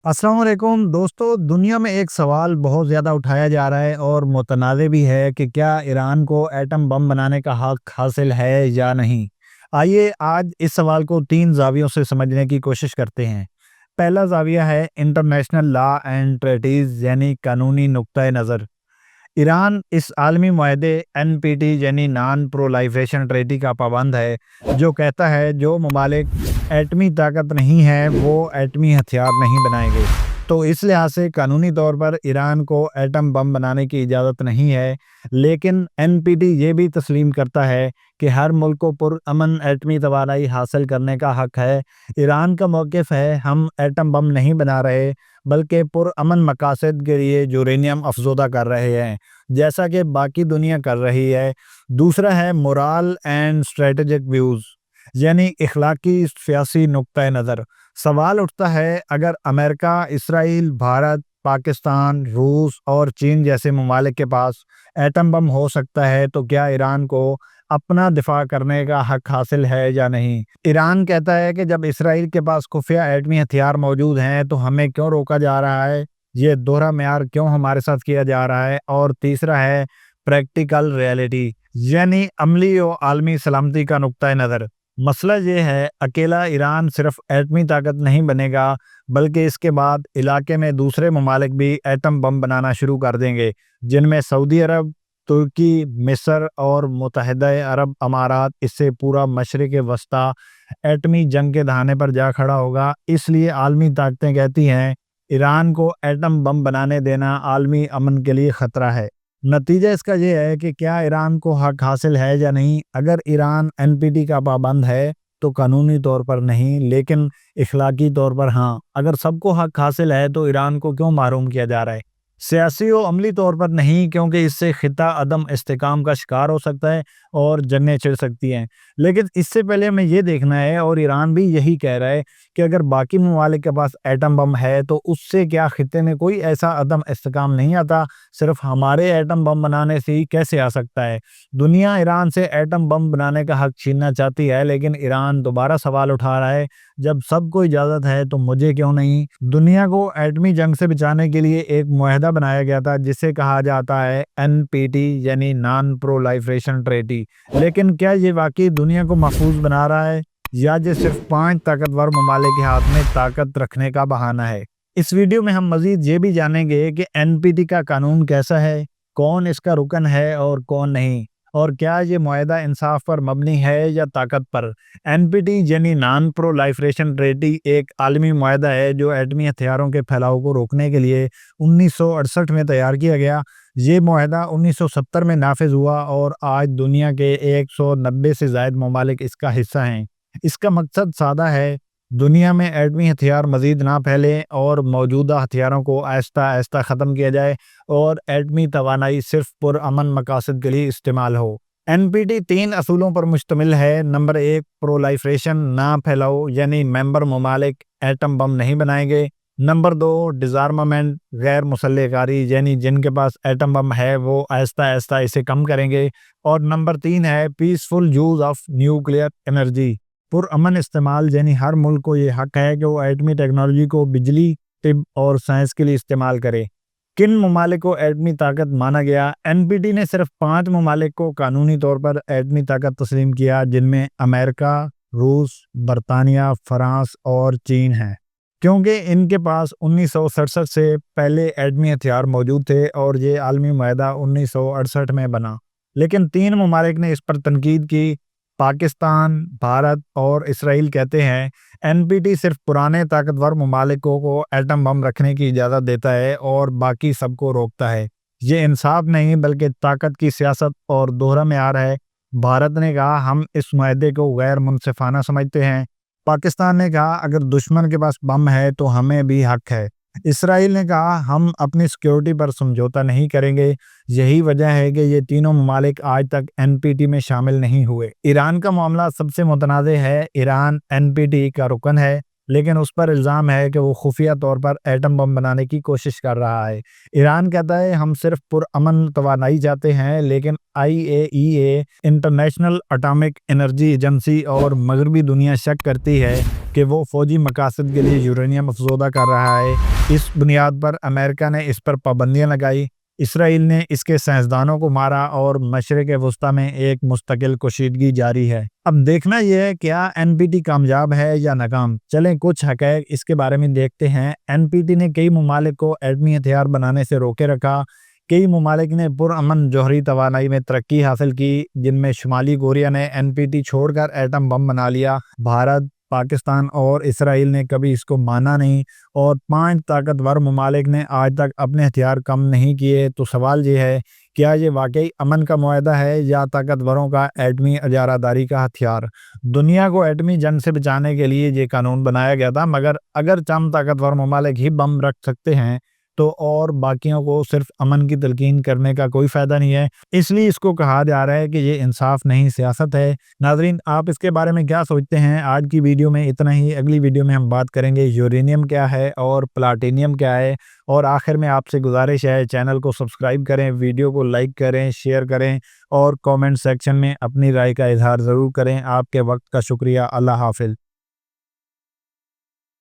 अस्सलाम वालेकुम दोस्तों। दुनिया में एक सवाल बहुत ज़्यादा उठाया जा रहा है और मुतनाज़ भी है कि क्या ईरान को एटम बम बनाने का हक हासिल है या नहीं। आइए आज इस सवाल को तीन ज़ावियों से समझने की कोशिश करते हैं। पहला ज़ाविया है इंटरनेशनल लॉ एंड ट्रीटीज़ यानी कानूनी नुक्ता नज़र। ईरान इस आलमी मुआहदे एनपीटी यानी नॉन प्रोलाइफरेशन ट्रीटी का पाबंद है, जो कहता है जो ममालिक एटमी ताकत नहीं है वो एटमी हथियार नहीं बनाएंगे। तो इस लिहाज से कानूनी तौर पर ईरान को एटम बम बनाने की इजाज़त नहीं है, लेकिन एनपीटी ये भी तस्लीम करता है कि हर मुल्क को पुरअमन एटमी तवानाई हासिल करने का हक है। ईरान का मौक़िफ़ है हम एटम बम नहीं बना रहे, बल्कि पुरअमन मकासद के लिए यूरेनियम अफज़ोदा कर रहे हैं, जैसा कि बाकी दुनिया कर रही है। दूसरा है मोरल एंड स्ट्रेटजिक व्यूज़ यानी इखलाकी सियासी नुक्ता नज़र। सवाल उठता है अगर अमेरिका, इसराइल, भारत, पाकिस्तान, रूस और चीन जैसे ममालिक के पास एटम बम हो सकता है तो क्या ईरान को अपना दिफा करने का हक हासिल है या नहीं। ईरान कहता है कि जब इसराइल के पास खुफिया एटमी हथियार मौजूद हैं तो हमें क्यों रोका जा रहा है, ये दोहरा म्यार क्यों हमारे साथ किया जा रहा है। और तीसरा है प्रैक्टिकल रियलिटी यानी अमली और आलमी सलामती का नुक्ता नज़र। मसला ये है अकेला ईरान सिर्फ एटमी ताकत नहीं बनेगा, बल्कि इसके बाद इलाके में दूसरे ममालिक भी एटम बम बनाना शुरू कर देंगे, जिनमें सऊदी अरब, तुर्की, मिस्र और मुत्तहिदा अरब अमारात। इससे पूरा मशरिक़ वस्ता एटमी जंग के दहाने पर जा खड़ा होगा। इसलिए आलमी ताकतें कहती हैं ईरान को एटम बम बनाने देना आलमी अमन के लिए ख़तरा है। नतीजा इसका ये है कि क्या ईरान को हक हासिल है या नहीं। अगर ईरान एनपीटी का पाबंद है तो कानूनी तौर पर नहीं, लेकिन इखलाकी तौर पर हाँ। अगर सबको हक हासिल है तो ईरान को क्यों महरूम किया जा रहा है। सियासी और अमली तौर पर नहीं, क्योंकि इससे खिता अदम इस्तेकाम का शिकार हो सकता है और जंगें छिड़ सकती हैं। लेकिन इससे पहले हमें ये देखना है, और ईरान भी यही कह रहा है कि अगर बाकी ममालिक के पास एटम बम है तो उससे क्या खिते में कोई ऐसा अदम इस्तेकाम नहीं आता, सिर्फ हमारे एटम बम बनाने से ही कैसे आ सकता है। दुनिया ईरान से एटम बम बनाने का हक छीनना चाहती है, लेकिन ईरान दोबारा सवाल उठा रहा है जब सबको इजाज़त है तो मुझे क्यों नहीं। दुनिया को एटमी जंग से बचाने के लिए एक मुआहदा बनाया गया था जिसे कहा जाता है एनपीटी यानी नॉन प्रोलाइफरेशन ट्रीटी। लेकिन क्या ये वाकई दुनिया को महफूज बना रहा है, या ये सिर्फ 5 ताकतवर ममालिक के हाथ में ताकत रखने का बहाना है। इस वीडियो में हम मजीद ये भी जानेंगे कि एनपीटी का कानून कैसा है, कौन इसका रुकन है और कौन नहीं, और क्या ये मुआहदा इंसाफ पर मबनी है या ताकत पर। एनपीटी यानी नॉन प्रोलाइफरेशन ट्रीटी एक आलमी मुआहदा है जो एटमी हथियारों के फैलाव को रोकने के लिए 1968 में तैयार किया गया। ये मुआहदा 1970 में नाफिज हुआ और आज दुनिया के 190 से ज़ायद ममालिक इसका हिस्सा हैं। इसका मकसद सादा है, दुनिया में एटमी हथियार मजीद ना फैले और मौजूदा हथियारों को आहिस्ता आहिस्ता ख़त्म किया जाए और एटमी तवानाई सिर्फ पुरअमन मकासद के लिए इस्तेमाल हो। एनपीटी 3 असूलों पर मुश्तमिल है। नंबर 1 प्रोलाइफरेशन ना फैलाओ यानी मेंबर ममालिक एटम बम नहीं बनाएंगे। नंबर 2 डिज़ार्मामेंट गैर मुसल्लेकारी यानी जिनके पास एटम बम है वो आहिस्ता आहिस्ता इसे कम करेंगे। और नंबर 3 है peaceful use of nuclear energy, पुरअमन इस्तेमाल यानी हर मुल्क को ये हक है कि वो एटमी टेक्नोलॉजी को बिजली, तिब और साइंस के लिए इस्तेमाल करे। किन ममालिक को एटमी ताकत माना गया। एनपीटी ने सिर्फ 5 ममालिक को कानूनी तौर पर एटमी ताकत तस्लीम किया, जिनमें अमेरिका, रूस, बरतानिया, फ्रांस और चीन है, क्योंकि इनके पास 1967 से पहले एटमी हथियार मौजूद थे और ये आलमी मुआहदा 1968 में बना। लेकिन 3 ममालिक ने इस पर तनकीद की। पाकिस्तान, भारत और इसराइल कहते हैं एनपीटी सिर्फ पुराने ताकतवर ममालिकों को एटम बम रखने की इजाज़त देता है और बाकी सबको रोकता है। ये इंसाफ नहीं बल्कि ताकत की सियासत और दोहरा म्यार है। भारत ने कहा हम इस मुआहदे को गैर मुनसिफाना समझते हैं। पाकिस्तान ने कहा अगर दुश्मन के पास बम है तो हमें भी हक है। इसराइल ने कहा हम अपनी सिक्योरिटी पर समझौता नहीं करेंगे। यही वजह है कि ये तीनों ममालिक आज तक एनपीटी में शामिल नहीं हुए। ईरान का मामला सबसे मुतनाज़ है। ईरान एनपीटी का रुकन है, لیکن اس پر الزام ہے کہ وہ خفیہ طور پر ایٹم بم بنانے کی کوشش کر رہا ہے۔ ایران کہتا ہے ہم صرف پرامن توانائی چاہتے ہیں، لیکن IAEA international atomic energy agency اور مغربی دنیا شک کرتی ہے کہ وہ فوجی مقاصد کے لیے یورینیم افزودہ کر رہا ہے۔ اس بنیاد پر امریکہ نے اس پر پابندیاں لگائی، اسرائیل نے اس کے سائنسدانوں کو مارا اور مشرق وسطیٰ میں ایک مستقل کشیدگی جاری ہے۔ اب دیکھنا یہ ہے کیا NPT کامیاب ہے یا ناکام۔ چلیں کچھ حقائق اس کے بارے میں دیکھتے ہیں۔ NPT نے کئی ممالک کو ایٹمی ہتھیار بنانے سے روکے رکھا۔ کئی ممالک نے پرامن جوہری توانائی میں ترقی حاصل کی، جن میں شمالی کوریا نے NPT چھوڑ کر ایٹم بم بنا لیا۔ بھارت، پاکستان اور اسرائیل نے کبھی اس کو مانا نہیں، اور 5 طاقتور ممالک نے آج تک اپنے ہتھیار کم نہیں کیے۔ تو سوال یہ ہے، کیا یہ واقعی امن کا معاہدہ ہے یا طاقتوروں کا ایٹمی اجارہ داری کا ہتھیار؟ دنیا کو ایٹمی جنگ سے بچانے کے لیے یہ قانون بنایا گیا تھا، مگر اگر چند طاقتور ممالک ہی بم رکھ سکتے ہیں تو اور باقیوں کو صرف امن کی تلقین کرنے کا کوئی فائدہ نہیں ہے۔ اس لیے اس کو کہا جا رہا ہے کہ یہ انصاف نہیں، سیاست ہے۔ ناظرین، آپ اس کے بارے میں کیا سوچتے ہیں؟ آج کی ویڈیو میں اتنا ہی۔ اگلی ویڈیو میں ہم بات کریں گے یورینیم کیا ہے اور پلاٹینیم کیا ہے، اور آخر میں آپ سے گزارش ہے چینل کو سبسکرائب کریں، ویڈیو کو لائک کریں، شیئر کریں اور کامنٹ سیکشن میں اپنی رائے کا اظہار ضرور کریں۔ آپ کے وقت کا شکریہ۔ اللہ حافظ۔